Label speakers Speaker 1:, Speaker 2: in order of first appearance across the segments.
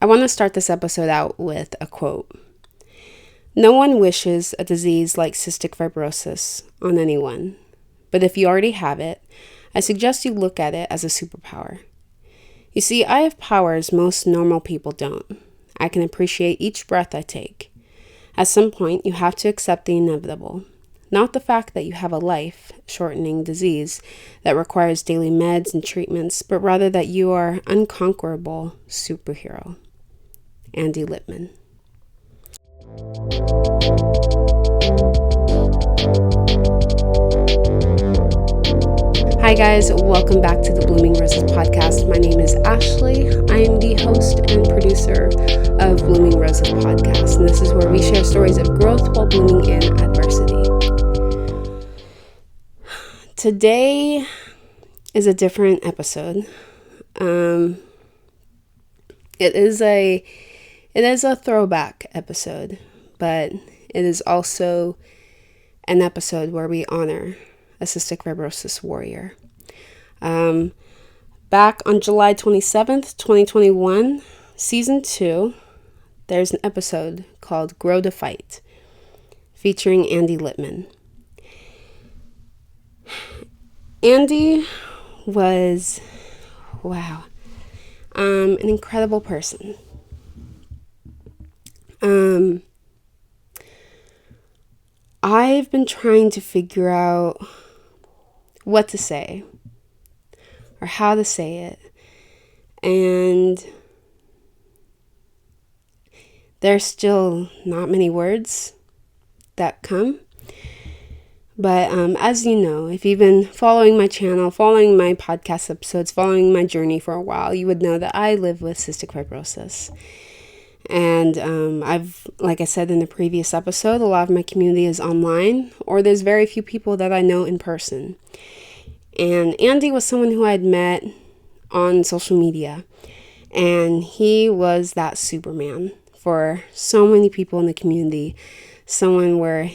Speaker 1: I want to start this episode out with a quote. No one wishes a disease like cystic fibrosis on anyone, but if you already have it, I suggest you look at it as a superpower. You see, I have powers most normal people don't. I can appreciate each breath I take. At some point, you have to accept the inevitable. Not the fact that you have a life-shortening disease that requires daily meds and treatments, but rather that you are unconquerable superhero. Andy Lipman. Hi guys, welcome back to the Blooming Roses podcast. My name is Ashley. I am the host and producer of Blooming Roses podcast, and this is where we share stories of growth while blooming in adversity. Today is a different episode. It is a throwback episode, but it is also an episode where we honor a cystic fibrosis warrior. Back on July 27th, 2021, Season 2, there's an episode called Grow to Fight, featuring Andy Lipman. Andy was, an incredible person. I've been trying to figure out what to say or how to say it, and there's still not many words that come. But as you know, if you've been following my channel, following my podcast episodes, following my journey for a while, you would know that I live with cystic fibrosis. And like I said in the previous episode, a lot of my community is online, or there's very few people that I know in person. And Andy was someone who I had met on social media, and he was that Superman for so many people in the community. Someone where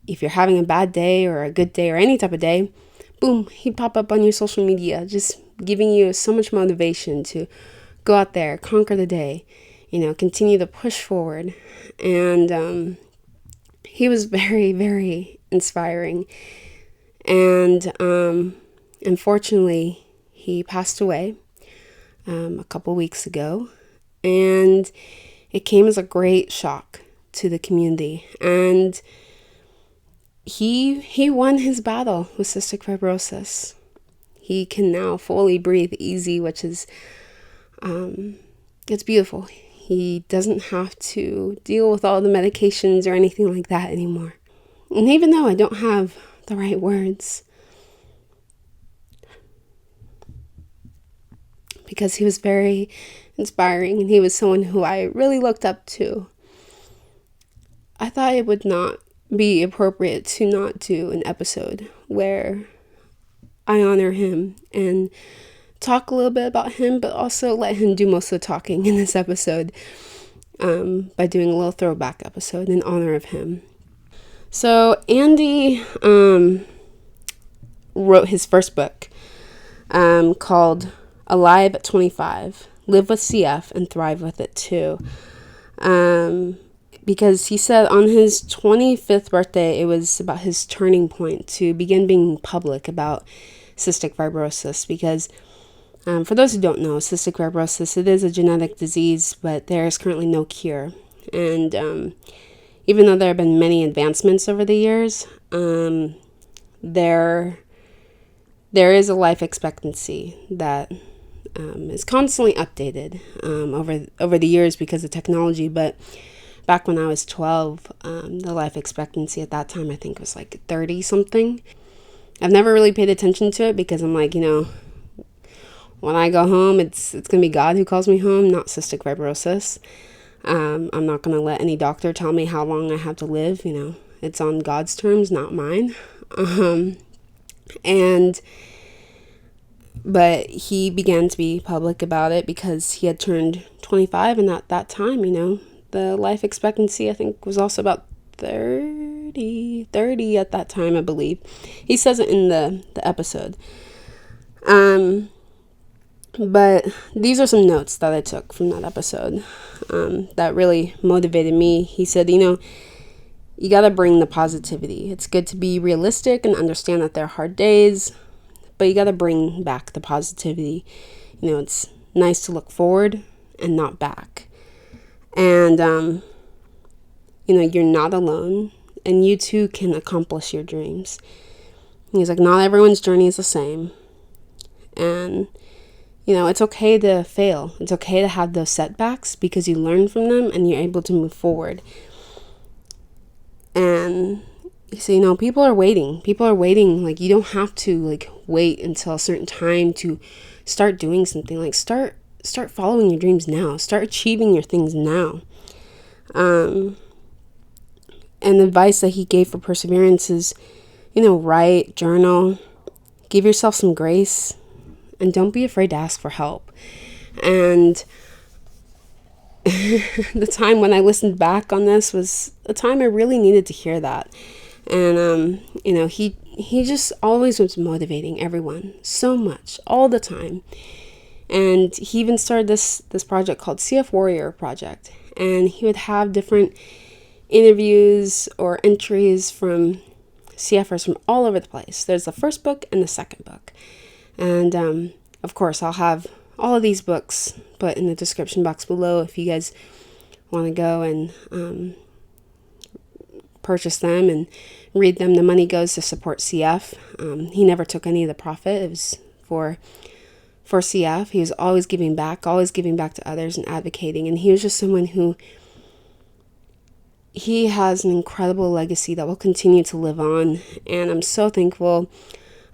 Speaker 1: if you're having a bad day or a good day or any type of day, boom, he'd pop up on your social media, just giving you so much motivation to go out there, conquer the day, continue to push forward. And he was very, very inspiring. And unfortunately, he passed away a couple weeks ago. And it came as a great shock to the community. And he won his battle with cystic fibrosis. He can now fully breathe easy, which is, it's beautiful. He doesn't have to deal with all the medications or anything like that anymore. And even though I don't have the right words, because he was very inspiring and he was someone who I really looked up to, I thought it would not be appropriate to not do an episode where I honor him and talk a little bit about him, but also let him do most of the talking in this episode by doing a little throwback episode in honor of him. So Andy wrote his first book called Alive at 25, Live with CF and Thrive with It Too. Because he said on his 25th birthday, it was about his turning point to begin being public about cystic fibrosis. Because for those who don't know, cystic fibrosis, it is a genetic disease, but there is currently no cure. And even though there have been many advancements over the years, there is a life expectancy that is constantly updated over the years because of technology. But back when I was 12, the life expectancy at that time, I think, was like 30 something. I've never really paid attention to it because I'm like, when I go home, it's going to be God who calls me home, not cystic fibrosis. I'm not going to let any doctor tell me how long I have to live. It's on God's terms, not mine. But he began to be public about it because he had turned 25, and at that time, the life expectancy, I think, was also about 30 at that time, I believe. He says it in the episode. But these are some notes that I took from that episode that really motivated me. He said, you got to bring the positivity. It's good to be realistic and understand that there are hard days, but you got to bring back the positivity. It's nice to look forward and not back. And, you're not alone, and you too can accomplish your dreams. He's like, not everyone's journey is the same. And, it's okay to fail. It's okay to have those setbacks because you learn from them and you're able to move forward. And so, people are waiting. People are waiting. Like, you don't have to, wait until a certain time to start doing something. Like, start following your dreams now. Start achieving your things now. And the advice that he gave for perseverance is, write, journal, give yourself some grace, and don't be afraid to ask for help. And the time when I listened back on this was a time I really needed to hear that. And, he just always was motivating everyone so much, all the time. And he even started this project called CF Warrior Project. And he would have different interviews or entries from CFers from all over the place. There's the first book and the second book. And, of course, I'll have all of these books put in the description box below if you guys want to go and purchase them and read them. The money goes to support CF. He never took any of the profit. It was for CF. He was always giving back to others and advocating. And he was just someone who, he has an incredible legacy that will continue to live on. And I'm so thankful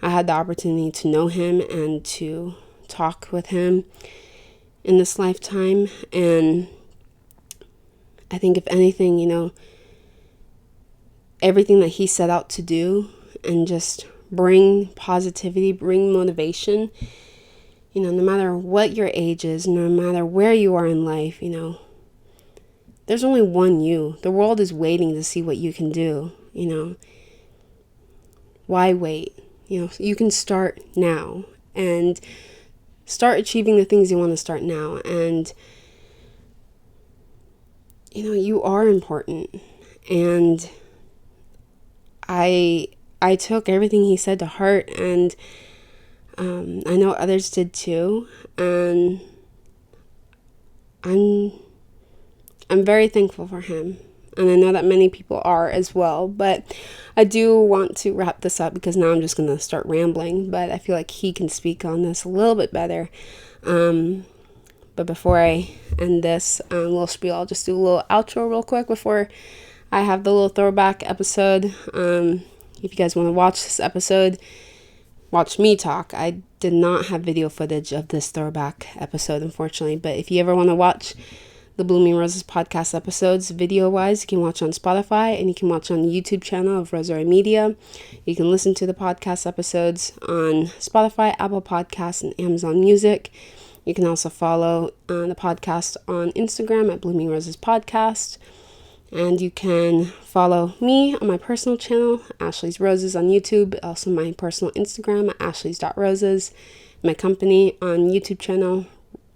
Speaker 1: I had the opportunity to know him and to talk with him in this lifetime. And I think if anything, everything that he set out to do and just bring positivity, bring motivation, no matter what your age is, no matter where you are in life, there's only one you. The world is waiting to see what you can do, Why wait? You can start now and start achieving the things you want to start now. And, you are important. And I took everything he said to heart, and I know others did too. And I'm very thankful for him. And I know that many people are as well. But I do want to wrap this up because now I'm just going to start rambling. But I feel like he can speak on this a little bit better. But before I end this little spiel, I'll just do a little outro real quick before I have the little throwback episode. If you guys want to watch this episode, watch me talk. I did not have video footage of this throwback episode, unfortunately. But if you ever want to watch the Blooming Roses podcast episodes video-wise, you can watch on Spotify, and you can watch on the YouTube channel of Roseraie Media. You can listen to the podcast episodes on Spotify, Apple Podcasts, and Amazon Music. You can also follow the podcast on Instagram at Blooming Roses Podcast. And you can follow me on my personal channel, Ashley's Roses on YouTube, also my personal Instagram at ashleys.roses, my company on YouTube channel,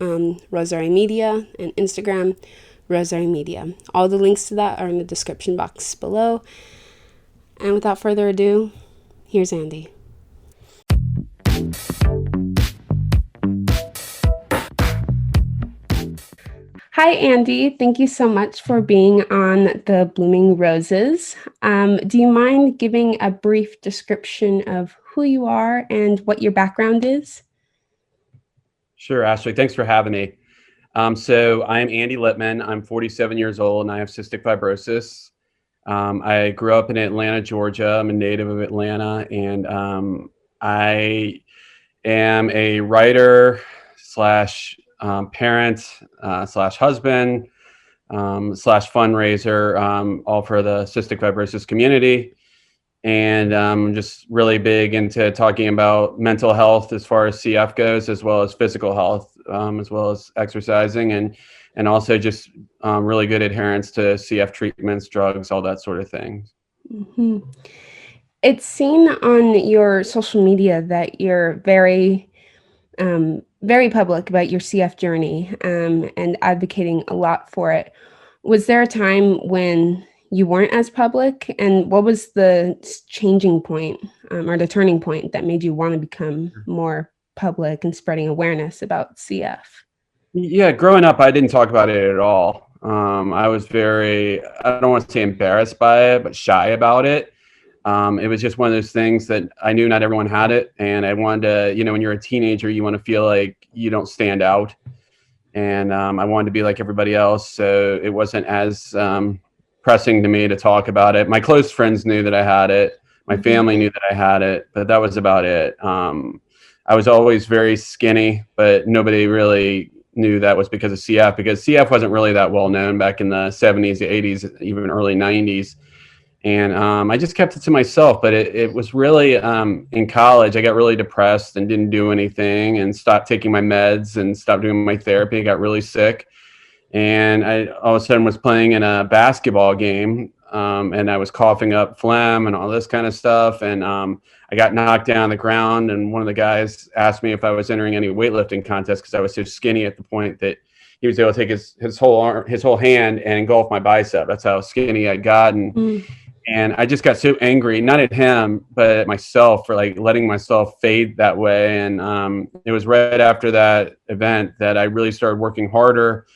Speaker 1: Roseraie Media, and Instagram, Roseraie Media. All the links to that are in the description box below. And without further ado, here's Andy. Hi, Andy. Thank you so much for being on the Blooming Roses. Do you mind giving a brief description of who you are and what your background is?
Speaker 2: Sure, Ashley. Thanks for having me. So I'm Andy Lipman. I'm 47 years old and I have cystic fibrosis. I grew up in Atlanta, Georgia. I'm a native of Atlanta, and I am a writer slash parent slash husband slash fundraiser, all for the cystic fibrosis community. And I'm just really big into talking about mental health as far as CF goes, as well as physical health, as well as exercising, and also just really good adherence to CF treatments, drugs, all that sort of thing.
Speaker 1: Mm-hmm. It's seen on your social media that you're very very public about your CF journey, and advocating a lot for it. Was there a time when you weren't as public, and what was the changing point, or the turning point that made you want to become more public and spreading awareness about CF?
Speaker 2: Yeah, growing up, I didn't talk about it at all. I was very, I don't want to say embarrassed by it, but shy about it. It was just one of those things that I knew not everyone had it. And I wanted to, when you're a teenager, you want to feel like you don't stand out. And I wanted to be like everybody else. So it wasn't as pressing to me to talk about it. My close friends knew that I had it. My
Speaker 1: Mm-hmm.
Speaker 2: family knew that I had it, but that was about it. I was always very skinny, but nobody really knew that was because of CF, because CF wasn't really that well known back in the 70s, the 80s, even early 90s. And I just kept it to myself. But it was really in college, I got really depressed and didn't do anything and stopped taking my meds and stopped doing my therapy. I got really sick. And I all of a sudden was playing in a basketball game, and I was coughing up phlegm and all this kind of stuff. And I got knocked down on the ground. And one of the guys asked me if I was entering any weightlifting contest because I was so skinny at the point that he was able to take his whole arm, his whole hand and engulf my bicep. That's how skinny I'd gotten. And I just got so angry, not at him, but at myself for like letting myself fade that way. And it was right after that event that I really started working harder.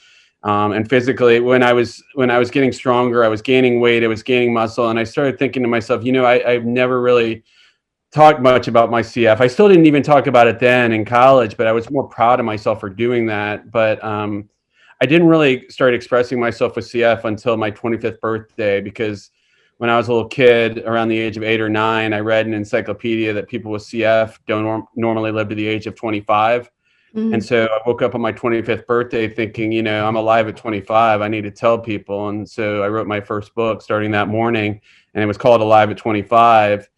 Speaker 2: And physically, when I was getting stronger, I was gaining weight, I was gaining muscle, and I started thinking to myself, I've never really talked much about my CF. I still didn't even talk about it then in college, but I was more proud of myself for doing that. But I didn't really start expressing myself with CF until my 25th birthday, because when I was a little kid, around the age of 8 or 9, I read an encyclopedia that people with CF don't normally live to the age of 25. And so I woke up on my 25th birthday thinking, I'm alive at 25. I need to tell people. And so I wrote my first book starting that morning, and it was called Alive at 25.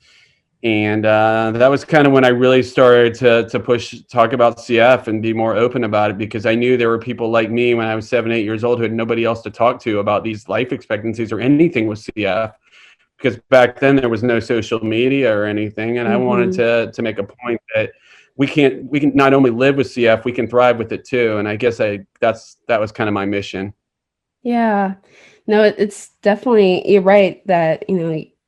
Speaker 2: And that was kind of when I really started to talk about CF and be more open about it, because I knew there were people like me when I was 7, 8 years old who had nobody else to talk to about these life expectancies or anything with CF, because back then there was no social media or anything. And I wanted to make a point that we can not only live with CF, we can thrive with it too. And I guess that was kind of my mission.
Speaker 1: Yeah. No, it's definitely, you're right that,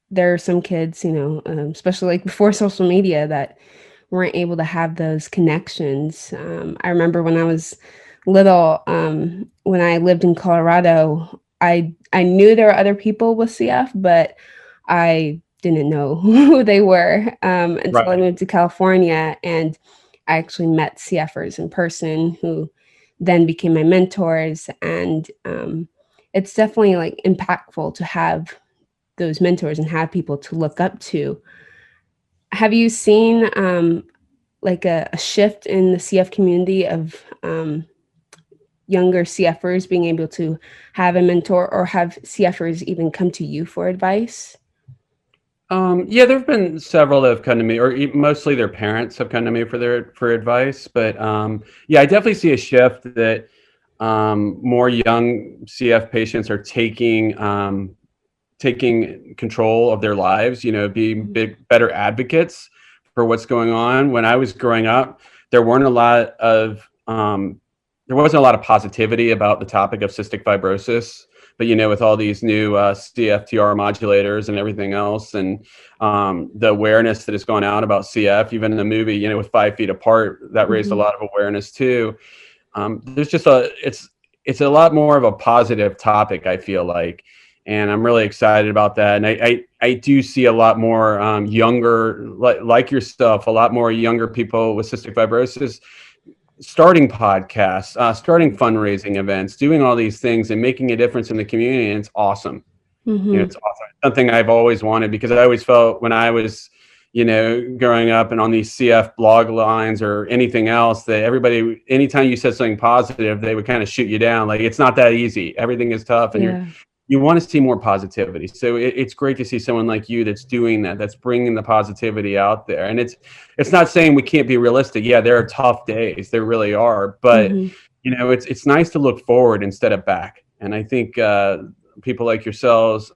Speaker 1: there are some kids, especially like before social media, that weren't able to have those connections. I remember when I was little, when I lived in Colorado, I knew there were other people with CF, but I didn't know who they were, until I
Speaker 2: Right.
Speaker 1: moved to California, and I actually met CFers in person who then became my mentors. And it's definitely like impactful to have those mentors and have people to look up to. Have you seen like a shift in the CF community of younger CFers being able to have a mentor, or have CFers even come to you for advice?
Speaker 2: Yeah, there have been several that have come to me, or mostly their parents have come to me for advice. But yeah, I definitely see a shift that more young CF patients are taking control of their lives. Being better advocates for what's going on. When I was growing up, there weren't a lot of there wasn't a lot of positivity about the topic of cystic fibrosis. But with all these new CFTR modulators and everything else, and the awareness that has gone out about CF, even in the movie, with 5 Feet Apart, that raised a lot of awareness too. There's just it's a lot more of a positive topic, I feel like, and I'm really excited about that. And I do see a lot more younger, like yourself, a lot more younger people with cystic fibrosis starting podcasts, starting fundraising events, doing all these things and making a difference in the community. And it's awesome.
Speaker 1: Mm-hmm.
Speaker 2: It's awesome. Something I've always wanted, because I always felt when I was, growing up and on these CF blog lines or anything else, that everybody, anytime you said something positive, they would kind of shoot you down. Like, it's not that easy. Everything is tough, and
Speaker 1: Yeah.
Speaker 2: you want to see more positivity. So it's great to see someone like you that's doing that, that's bringing the positivity out there. And it's not saying we can't be realistic. Yeah, there are tough days. There really are. But,
Speaker 1: Mm-hmm.
Speaker 2: it's nice to look forward instead of back. And I think people like yourself,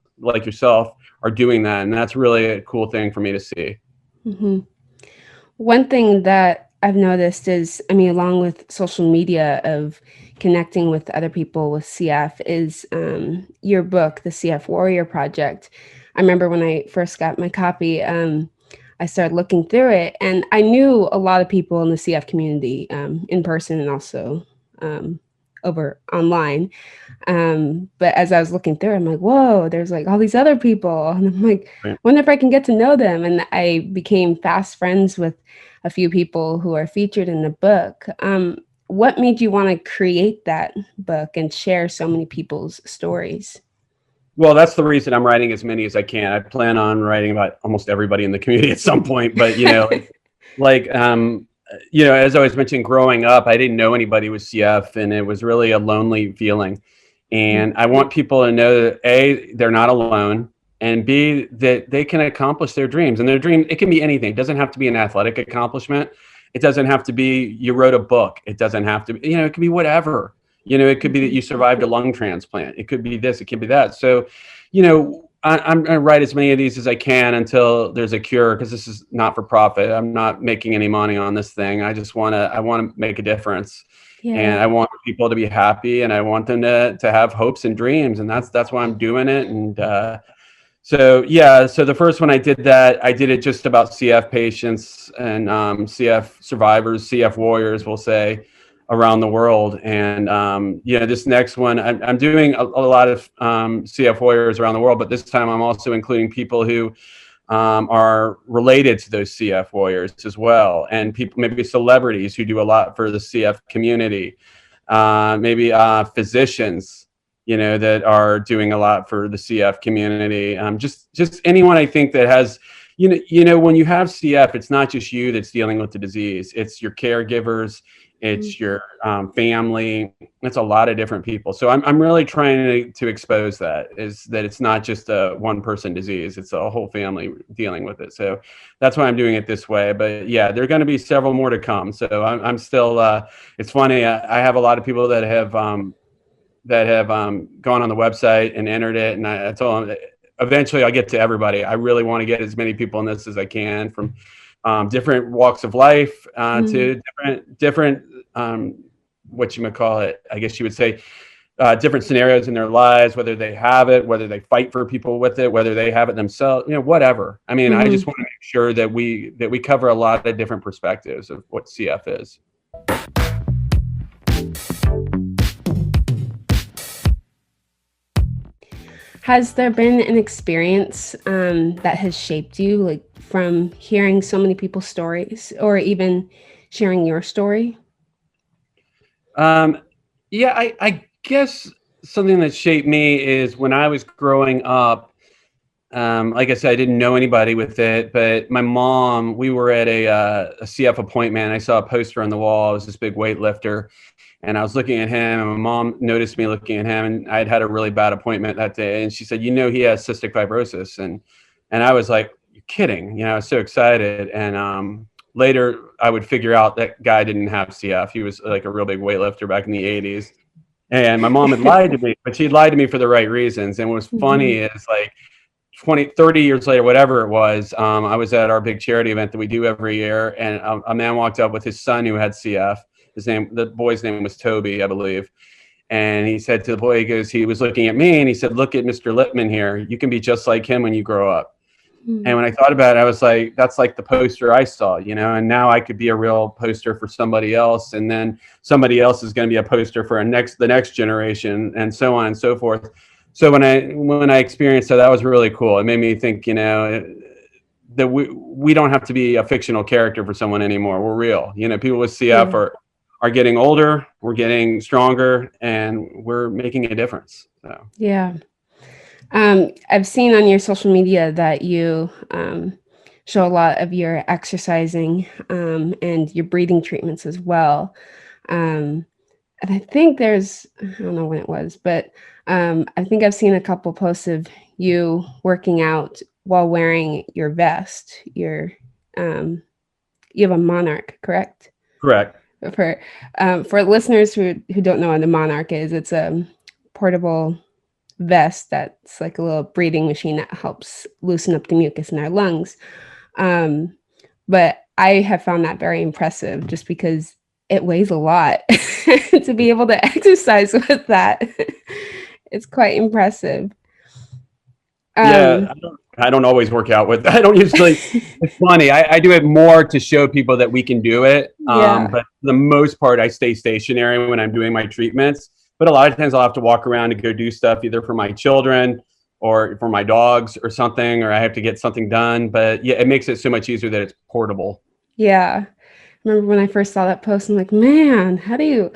Speaker 2: are doing that. And that's really a cool thing for me to see.
Speaker 1: Mm-hmm. One thing that I've noticed is, I mean, along with social media of connecting with other people with CF is your book, the CF Warrior Project. I remember when I first got my copy, I started looking through it, and I knew a lot of people in the CF community in person and also over online. But as I was looking through, I'm like, whoa, there's like all these other people. And I'm like,
Speaker 2: Right.
Speaker 1: wonder if I can get to know them. And I became fast friends with a few people who are featured in the book. What made you want to create that book and share so many people's stories?
Speaker 2: Well, that's the reason I'm writing as many as I can. I plan on writing about almost everybody in the community at some point, but like as I was mentioning, growing up, I didn't know anybody with CF, and it was really a lonely feeling. And I want people to know that A, they're not alone, and B, that they can accomplish their dreams. And their dream, it can be anything. It doesn't have to be an athletic accomplishment. It doesn't have to be you wrote a book. It doesn't have to be, it can be whatever. It could be that you survived a lung transplant. It could be this, it could be that. So, I'm going to write as many of these as I can until there's a cure, because this is not for profit. I'm not making any money on this thing. I want to make a difference. And
Speaker 1: Yeah.
Speaker 2: I want people to be happy, and I want them to have hopes and dreams. And that's why I'm doing it. And so the first one I did that, I did it just about CF patients and CF survivors, CF warriors, we'll say, around the world. And this next one, I'm doing a lot of CF warriors around the world, but this time I'm also including people who are related to those CF warriors as well, and people, maybe celebrities who do a lot for the CF community, maybe physicians, that are doing a lot for the CF community. Just anyone, I think, that has, when you have CF, it's not just you that's dealing with the disease. It's your caregivers, it's your family. It's a lot of different people. So I'm really trying to expose that it's not just a one person disease. It's a whole family dealing with it. So that's why I'm doing it this way. But yeah, there are going to be several more to come. So I'm still, it's funny. I have a lot of people that have gone on the website and entered it. And I told them eventually I'll get to everybody. I really want to get as many people in this as I can, from different walks of life to different what you might call it, I guess you would say, different scenarios in their lives, whether they have it, whether they fight for people with it, whether they have it themselves, whatever. I mean, I just want to make sure that we cover a lot of different perspectives of what CF is.
Speaker 1: Has there been an experience that has shaped you, like from hearing so many people's stories or even sharing your story?
Speaker 2: Yeah, I guess something that shaped me is when I was growing up. Like I said, I didn't know anybody with it, but my mom, we were at a CF appointment, and I saw a poster on the wall. It was this big weightlifter, and I was looking at him, and my mom noticed me looking at him, and I'd had a really bad appointment that day, and she said, he has cystic fibrosis. And I was like, you're kidding. I was so excited. And later I would figure out that guy didn't have CF. He was like a real big weightlifter back in the 80s. And my mom had lied to me, but she lied to me for the right reasons. And what's funny is, like, 20, 30 years later, whatever it was, I was at our big charity event that we do every year, and a man walked up with his son who had CF. The boy's name was Toby, I believe. And he said to the boy, he was looking at me, and he said, look at Mr. Lipman here. You can be just like him when you grow up. And when I thought about it, I was like, that's like the poster I saw, and now I could be a real poster for somebody else. And then somebody else is going to be a poster for the next generation, and so on and so forth. So when I experienced that was really cool. It made me think, that we don't have to be a fictional character for someone anymore. We're real. People with CF are getting older, we're getting stronger, and we're making a difference. So.
Speaker 1: Yeah. I've seen on your social media that you show a lot of your exercising and your breathing treatments as well. And I think I don't know when it was, but I think I've seen a couple posts of you working out while wearing your vest. You have a Monarch, correct?
Speaker 2: Correct.
Speaker 1: For listeners who don't know what a Monarch is, it's a portable vest that's like a little breathing machine that helps loosen up the mucus in our lungs. But I have found that very impressive just because it weighs a lot to be able to exercise with that. It's quite impressive.
Speaker 2: Yeah,
Speaker 1: Um,
Speaker 2: I don't always work out with. I don't usually. It's funny. I do it more to show people that we can do it.
Speaker 1: yeah.
Speaker 2: But for the most part, I stay stationary when I'm doing my treatments. But a lot of times, I'll have to walk around and go do stuff either for my children or for my dogs or something, or I have to get something done. But yeah, it makes it so much easier that it's portable.
Speaker 1: Yeah. Remember when I first saw that post, I'm like, man, how do you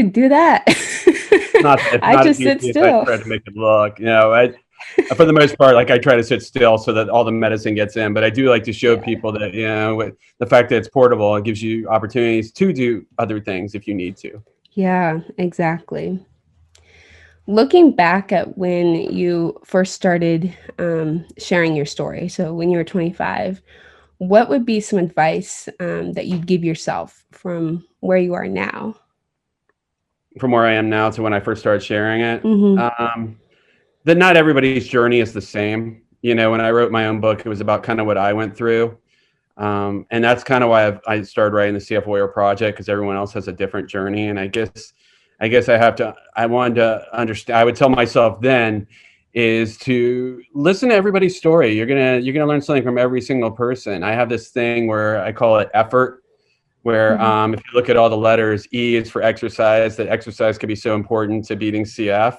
Speaker 1: do that?
Speaker 2: It's
Speaker 1: I
Speaker 2: not as
Speaker 1: just sit
Speaker 2: easy as I
Speaker 1: still.
Speaker 2: try to make it look. For the most part, like I try to sit still so that all the medicine gets in. But I do like to show
Speaker 1: Yeah.
Speaker 2: people that with the fact that it's portable, it gives you opportunities to do other things if you need to.
Speaker 1: Yeah, exactly. Looking back at when you first started sharing your story, so when you were 25, what would be some advice that you'd give yourself from where you are now?
Speaker 2: From where I am now to when I first started sharing it,
Speaker 1: Mm-hmm.
Speaker 2: that not everybody's journey is the same. When I wrote my own book, it was about kind of what I went through. And that's kind of why I started writing the CF Warrior Project, because everyone else has a different journey. And I wanted to understand, I would tell myself then is to listen to everybody's story. You're gonna learn something from every single person. I have this thing where I call it effort, where
Speaker 1: Mm-hmm.
Speaker 2: if you look at all the letters, E is for exercise, that exercise can be so important to beating CF.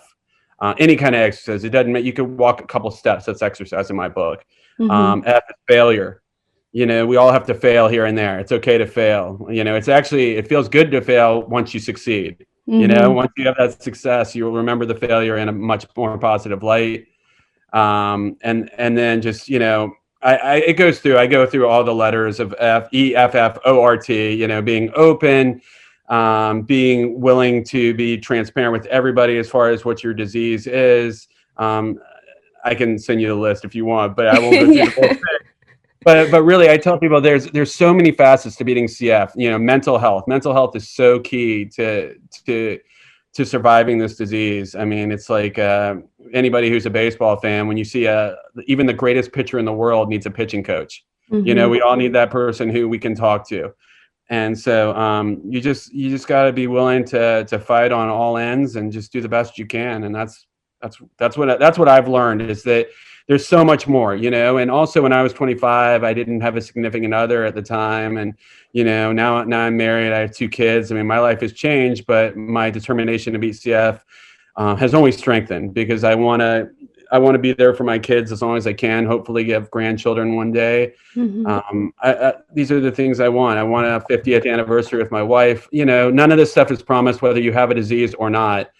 Speaker 2: Any kind of exercise, it doesn't matter. You could walk a couple steps. That's exercise in my book.
Speaker 1: Mm-hmm.
Speaker 2: F is failure. We all have to fail here and there. It's okay to fail. It feels good to fail once you succeed.
Speaker 1: Mm-hmm.
Speaker 2: Once you have that success, you will remember the failure in a much more positive light. And then just, it goes through, I go through all the letters of EFFORT, being open, being willing to be transparent with everybody as far as what your disease is. I can send you the list if you want, but I won't go through the whole
Speaker 1: Yeah.
Speaker 2: thing. But really, I tell people there's so many facets to beating CF. Mental health. Mental health is so key to surviving this disease. I mean, it's like anybody who's a baseball fan, when you see even the greatest pitcher in the world needs a pitching coach.
Speaker 1: Mm-hmm.
Speaker 2: We all need that person who we can talk to. And so you just got to be willing to fight on all ends and just do the best you can. And that's what I've learned, is that there's so much more, and also when I was 25, I didn't have a significant other at the time. And, now I'm married, I have 2 kids. I mean, my life has changed, but my determination to beat CF has only strengthened, because I want to be there for my kids as long as I can, hopefully have grandchildren one day.
Speaker 1: Mm-hmm.
Speaker 2: These are the things I want. I want a 50th anniversary with my wife. None of this stuff is promised, whether you have a disease or not.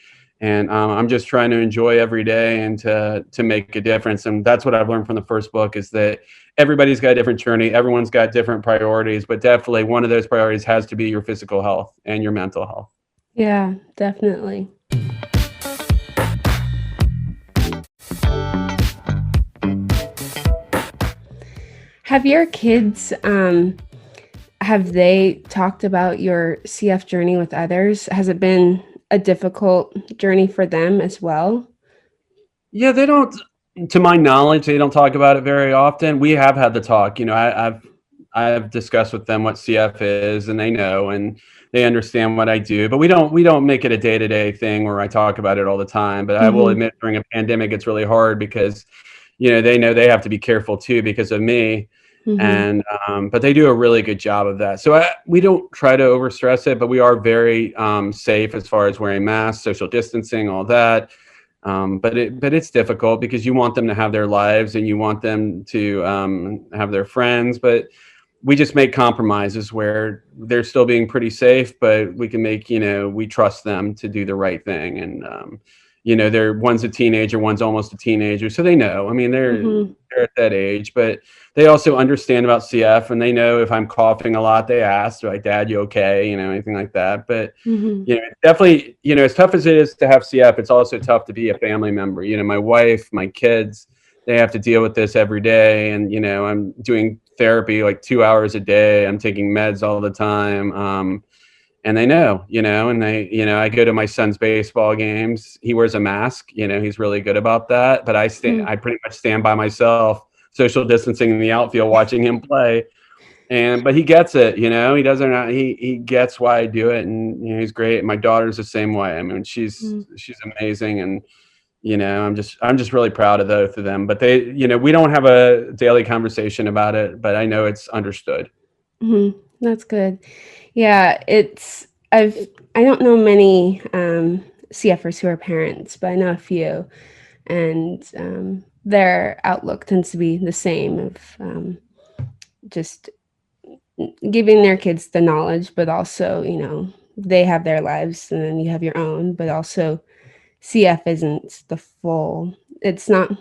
Speaker 2: And I'm just trying to enjoy every day and to make a difference. And that's what I've learned from the first book, is that everybody's got a different journey. Everyone's got different priorities, but definitely one of those priorities has to be your physical health and your mental health.
Speaker 1: Yeah, definitely. Have your kids, have they talked about your CF journey with others? Has it been a difficult journey for them as well?
Speaker 2: Yeah, they don't, to my knowledge, they don't talk about it very often. We have had the talk. I've discussed with them what CF is, and they know, and they understand what I do. But we don't make it a day-to-day thing where I talk about it all the time. But I will
Speaker 1: Mm-hmm.
Speaker 2: admit, during a pandemic, it's really hard, because they know they have to be careful too because of me.
Speaker 1: Mm-hmm.
Speaker 2: And but they do a really good job of that. So we don't try to overstress it, but we are very safe as far as wearing masks, social distancing, all that. But it's difficult, because you want them to have their lives and you want them to have their friends. But we just make compromises where they're still being pretty safe, but we can make, we trust them to do the right thing. And one's a teenager, one's almost a teenager, so they know. I mean,
Speaker 1: Mm-hmm.
Speaker 2: they're at that age, but they also understand about CF, and they know if I'm coughing a lot, they ask, like, "Dad, you okay?" Anything like that. But
Speaker 1: Mm-hmm.
Speaker 2: definitely, as tough as it is to have CF, it's also tough to be a family member. My wife, my kids, they have to deal with this every day. And, I'm doing therapy like 2 hours a day. I'm taking meds all the time. And they know, and I go to my son's baseball games. He wears a mask, he's really good about that. But I pretty much stand by myself, social distancing in the outfield, watching him play. But he gets it, he doesn't, he gets why I do it. And, he's great. My daughter's the same way. I mean, she's amazing. And, I'm just really proud of both of them, but we don't have a daily conversation about it, but I know it's understood.
Speaker 1: That's good. Yeah, I don't know many CFers who are parents, but I know a few, and their outlook tends to be the same of just giving their kids the knowledge, but also, they have their lives and then you have your own, but also CF isn't the full, it's not,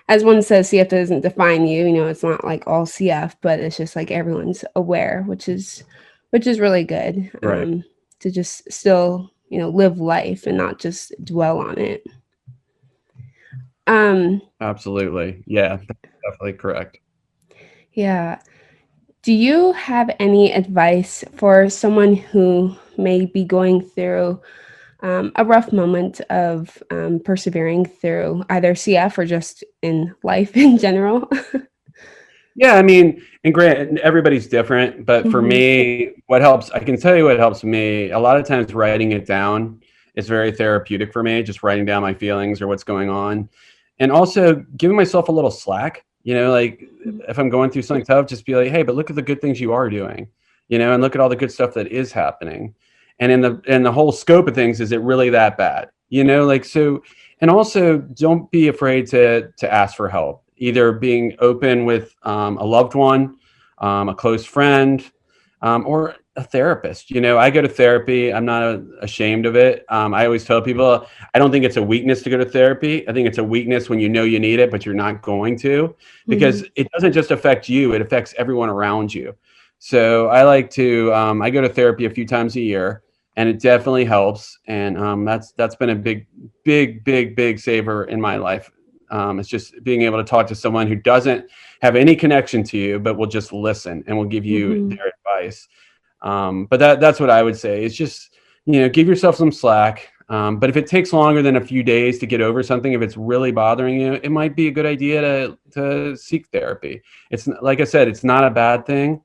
Speaker 1: as one says, CF doesn't define you, it's not like all CF, but it's just like everyone's aware, which is really good,
Speaker 2: Right.
Speaker 1: to just still, live life and not just dwell on it. Um,
Speaker 2: Absolutely. Yeah, that's definitely correct.
Speaker 1: yeah. Do you have any advice for someone who may be going through a rough moment of persevering through either CF or just in life in general?
Speaker 2: Yeah, I mean, and grant everybody's different, but for
Speaker 1: Hmm.
Speaker 2: me, what helps, I can tell you what helps me. A lot of times writing it down is very therapeutic for me, just writing down my feelings or what's going on. And also giving myself a little slack, like if I'm going through something tough, just be like, hey, but look at the good things you are doing, and look at all the good stuff that is happening. And in the whole scope of things, is it really that bad? Like so, and also don't be afraid to ask for help, either being open with a loved one, a close friend, or a therapist. I go to therapy. I'm not ashamed of it. I always tell people I don't think it's a weakness to go to therapy. I think it's a weakness when you know you need it, but you're not going to, because
Speaker 1: Hmm.
Speaker 2: it doesn't just affect you, it affects everyone around you. So I go to therapy a few times a year, and it definitely helps. And that's been a big saver in my life. It's just being able to talk to someone who doesn't have any connection to you, but will just listen and will give you
Speaker 1: Hmm.
Speaker 2: their advice. But that's what I would say. It's just, give yourself some slack. But if it takes longer than a few days to get over something, if it's really bothering you, it might be a good idea to seek therapy. It's, like I said, it's not a bad thing.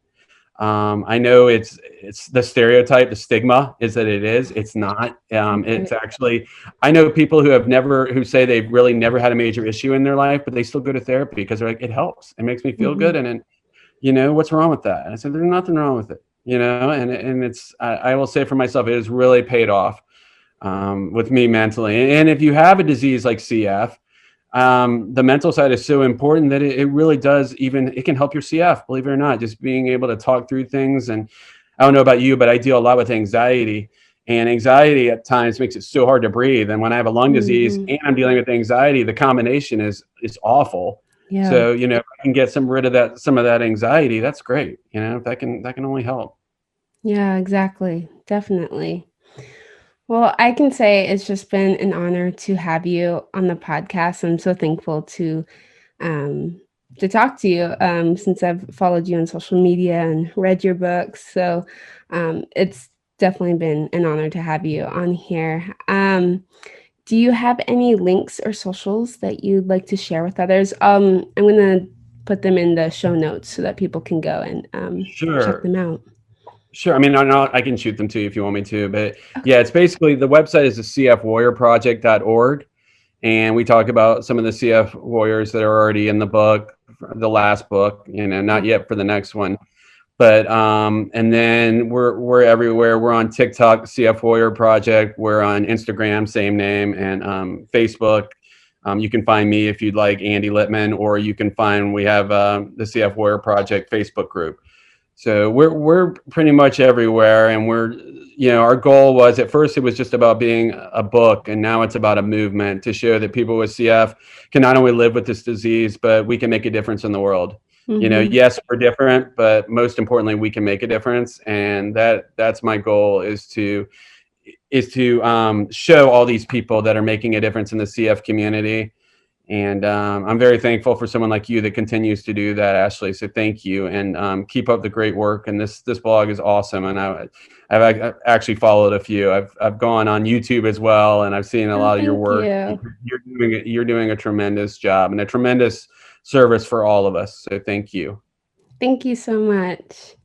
Speaker 2: I know it's the stereotype, the stigma is that it is. It's not. It's
Speaker 1: Right.
Speaker 2: actually. I know people who say they've really never had a major issue in their life, but they still go to therapy because they're like, it helps. It makes me feel good,
Speaker 1: Hmm.
Speaker 2: and what's wrong with that? And I said, there's nothing wrong with it. And it's. I will say for myself, it has really paid off with me mentally. And if you have a disease like CF, the mental side is so important that it really does, even it can help your CF, believe it or not, just being able to talk through things. And I don't know about you, but I deal a lot with anxiety, and anxiety at times makes it so hard to breathe. And when I have a lung disease
Speaker 1: Hmm.
Speaker 2: and I'm dealing with anxiety, the combination is awful.
Speaker 1: Yeah.
Speaker 2: So, if I can get rid of some of that anxiety, that's great. That can only help.
Speaker 1: Yeah, exactly. Definitely. Well, I can say it's just been an honor to have you on the podcast. I'm so thankful um, to talk to you, since I've followed you on social media and read your books. So it's definitely been an honor to have you on here. Do you have any links or socials that you'd like to share with others? I'm going to put them in the show notes so that people can go and check
Speaker 2: Sure.
Speaker 1: them out.
Speaker 2: Sure. I mean, I can shoot them to you if you want me to, but
Speaker 1: Okay.
Speaker 2: yeah, it's basically the website is the cfwarriorproject.org. And we talk about some of the CF warriors that are already in the book, the last book, not
Speaker 1: Okay.
Speaker 2: yet for the next one. But and then we're everywhere. We're on TikTok, CF Warrior Project. We're on Instagram, same name, and Facebook. You can find me if you'd like, Andy Lipman, or you can find we have the CF Warrior Project Facebook group. So we're pretty much everywhere, and our goal was, at first it was just about being a book, and now it's about a movement to show that people with CF can not only live with this disease, but we can make a difference in the world.
Speaker 1: Mm-hmm.
Speaker 2: Yes, we're different, but most importantly, we can make a difference, and that's my goal, is to show all these people that are making a difference in the CF community. And I'm very thankful for someone like you that continues to do that, Ashley. So thank you, and keep up the great work. And this blog is awesome. And I've actually followed a few. I've gone on YouTube as well, and I've seen a
Speaker 1: Oh,
Speaker 2: lot of your
Speaker 1: thank
Speaker 2: work.
Speaker 1: you.
Speaker 2: You're doing a tremendous job and a tremendous service for all of us. So thank you.
Speaker 1: Thank you so much.